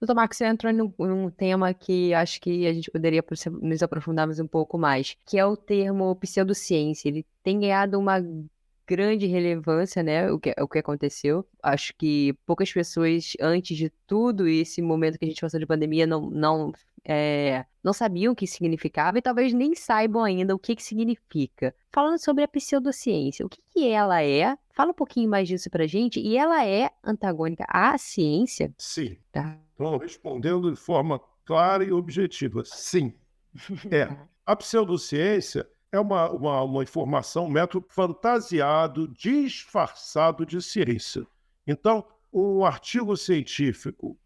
Doutor Marcos, você entrou num tema que acho que a gente poderia nos aprofundarmos um pouco mais, que é o termo pseudociência. Ele tem ganhado uma grande relevância, né? O que aconteceu. Acho que poucas pessoas, antes de tudo esse momento que a gente passou de pandemia, não sabiam o que significava e talvez nem saibam ainda o que significa. Falando sobre a pseudociência, o que ela é? Fala um pouquinho mais disso pra gente. E ela é antagônica à ciência? Sim. Tá. Então, respondendo de forma clara e objetiva, sim. É. Tá. A pseudociência é uma informação, um método fantasiado, disfarçado de ciência. Então, um artigo científico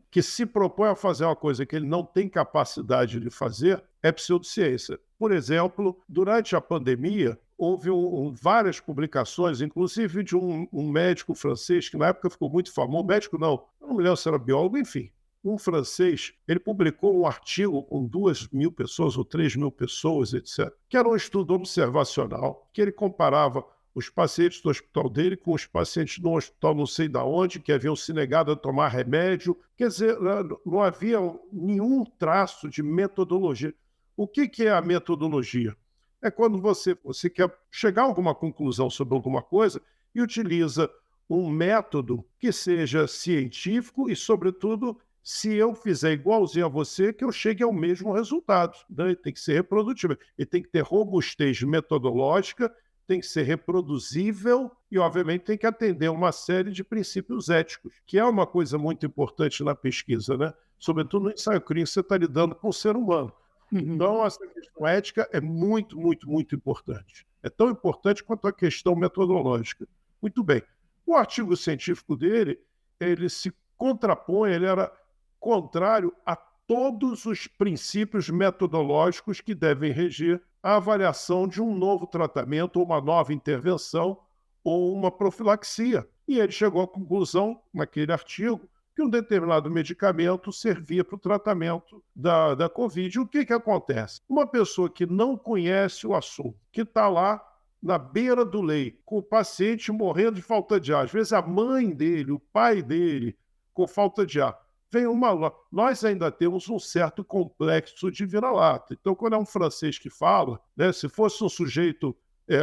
que se propõe a fazer uma coisa que ele não tem capacidade de fazer é pseudociência. Por exemplo, durante a pandemia, houve várias publicações, inclusive de um médico francês, que na época ficou muito famoso, médico não me lembro se era biólogo, enfim, um francês, ele publicou um artigo com 2.000 pessoas ou 3.000 pessoas, etc., que era um estudo observacional, que ele comparava os pacientes do hospital dele com os pacientes do hospital não sei da onde, que haviam se negado a tomar remédio. Quer dizer, não havia nenhum traço de metodologia. O que é a metodologia? É quando você quer chegar a alguma conclusão sobre alguma coisa e utiliza um método que seja científico e, sobretudo, se eu fizer igualzinho a você, que eu chegue ao mesmo resultado. Né? Ele tem que ser reprodutivo, ele tem que ter robustez metodológica, tem que ser reproduzível e, obviamente, tem que atender uma série de princípios éticos, que é uma coisa muito importante na pesquisa, né? Sobretudo no ensaio clínico, você está lidando com o ser humano. Uhum. Então, essa questão ética é muito, muito, muito importante. É tão importante quanto a questão metodológica. Muito bem. O artigo científico dele, ele se contrapõe, ele era contrário a todos os princípios metodológicos que devem regir a avaliação de um novo tratamento, ou uma nova intervenção, ou uma profilaxia. E ele chegou à conclusão, naquele artigo, que um determinado medicamento servia para o tratamento da Covid. O que acontece? Uma pessoa que não conhece o assunto, que está lá na beira do leito, com o paciente morrendo de falta de ar, às vezes a mãe dele, o pai dele, com falta de ar, vem uma. Nós ainda temos um certo complexo de vira-lata. Então, quando é um francês que fala, né, se fosse um sujeito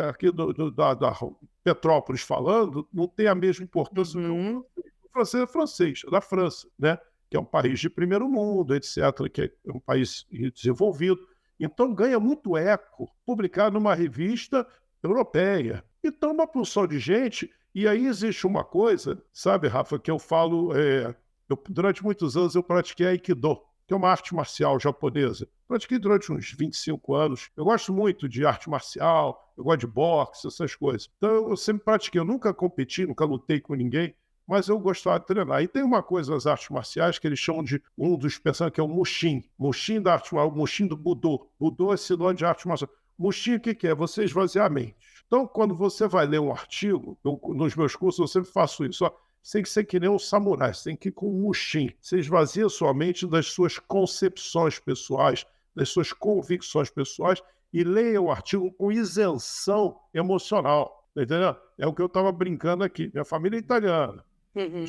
aqui da Petrópolis falando, não tem a mesma importância que o Uhum. francês é francês, é da França, né? Que é um país de primeiro mundo, etc., que é um país desenvolvido. Então, ganha muito eco publicar numa revista europeia. Então, uma porção de gente. E aí existe uma coisa, sabe, Rafa, que eu falo. Durante muitos anos eu pratiquei Aikido, que é uma arte marcial japonesa. Pratiquei durante uns 25 anos. Eu gosto muito de arte marcial, eu gosto de boxe, essas coisas. Então, eu sempre pratiquei. Eu nunca competi, nunca lutei com ninguém, mas eu gostava de treinar. E tem uma coisa nas artes marciais que eles chamam de um dos personagens, que é o Mushin. Mushin da arte marcial, o Mushin do Budô. Budô é sinônimo de arte marcial. Mushin, o que é? Você esvaziar a mente. Então, quando você vai ler um artigo, nos meus cursos eu sempre faço isso. Ó, você tem que ser que nem um samurai, você tem que ir com um mushin. Você esvazia sua mente das suas concepções pessoais, das suas convicções pessoais e leia o artigo com isenção emocional. Tá entendendo? É o que eu estava brincando aqui. Minha família é italiana. Uhum.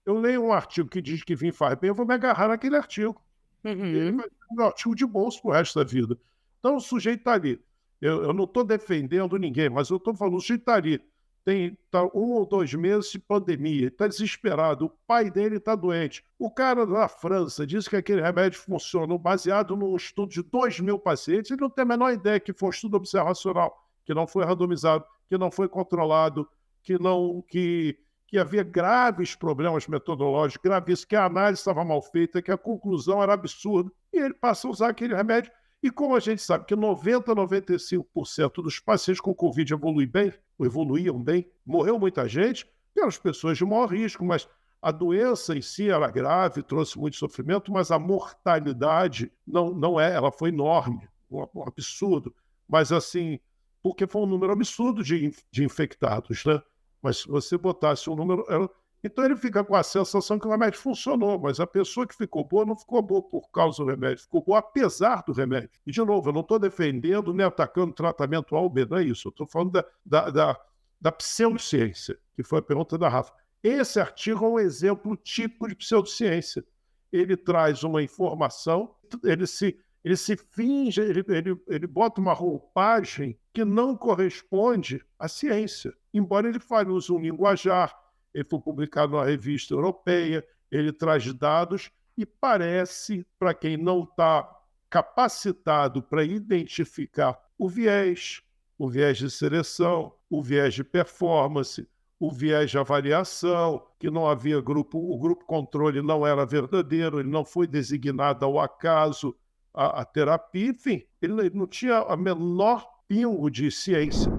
Eu leio um artigo que diz que vinho faz bem, eu vou me agarrar naquele artigo. E ele Uhum. vai ser um artigo de bolso pro resto da vida. Então o sujeito está ali. Eu não estou defendendo ninguém, mas eu estou falando, o sujeito está ali. Tá 1 ou 2 meses de pandemia, está desesperado, o pai dele está doente. O cara da França diz que aquele remédio funciona baseado num estudo de 2.000 pacientes, ele não tem a menor ideia que foi um estudo observacional, que não foi randomizado, que não foi controlado, que havia graves problemas metodológicos, gravíssimos, que a análise estava mal feita, que a conclusão era absurda, e ele passa a usar aquele remédio. E como a gente sabe que 90 a 95% dos pacientes com Covid evoluem bem, ou evoluíam bem, morreu muita gente, pelas pessoas de maior risco, mas a doença em si era grave, trouxe muito sofrimento, mas a mortalidade não é, ela foi enorme, um absurdo. Mas assim, porque foi um número absurdo de infectados, né? Mas se você botasse um número. Então ele fica com a sensação que o remédio funcionou, mas a pessoa que ficou boa não ficou boa por causa do remédio, ficou boa apesar do remédio. E, de novo, eu não estou defendendo nem atacando tratamento A ou B, não é isso. Eu estou falando da pseudociência, que foi a pergunta da Rafa. Esse artigo é um exemplo típico de pseudociência. ele traz uma informação, ele se finge, ele bota uma roupagem que não corresponde à ciência. Embora ele fale, use um linguajar, ele foi publicado numa revista europeia, ele traz dados e parece, para quem não está capacitado para identificar o viés de seleção, o viés de performance, o viés de avaliação, que não havia grupo, o grupo controle não era verdadeiro, ele não foi designado ao acaso a terapia, enfim, ele não tinha a menor pingo de ciência.